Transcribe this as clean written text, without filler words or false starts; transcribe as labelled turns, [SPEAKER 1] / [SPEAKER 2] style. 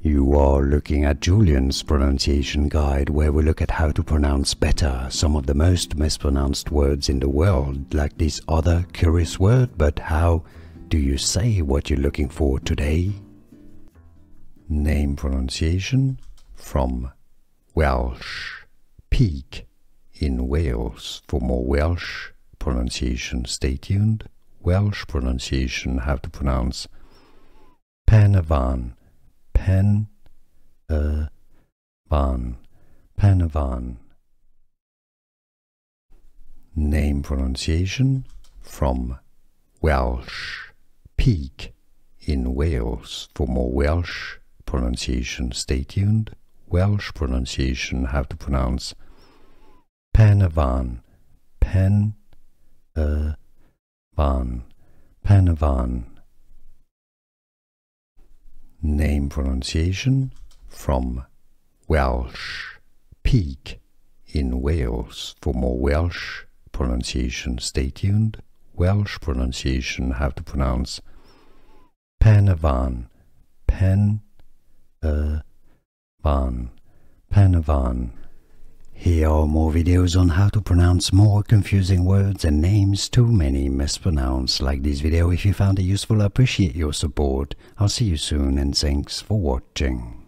[SPEAKER 1] You are looking at Julian's pronunciation guide, where we look at how to pronounce better some of the most mispronounced words in the world, like this other curious word. But how do you say what you're looking for today? Name pronunciation from Welsh. Peak in Wales. For more Welsh pronunciation, stay tuned. Welsh pronunciation, how to pronounce Panavan. Pen, van, Panavan. Name pronunciation from Welsh. Peak in Wales. For more Welsh pronunciation, stay tuned. Welsh pronunciation, how to pronounce Panavan. Pen, van, Panavan. Name pronunciation from Welsh. Peak in Wales. For more Welsh pronunciation, stay tuned. Welsh pronunciation, how to pronounce Panavan. Pen, van, Panavan. Here are more videos on how to pronounce more confusing words and names too many mispronounced. Like this video if you found it useful. I appreciate your support. I'll see you soon and thanks for watching.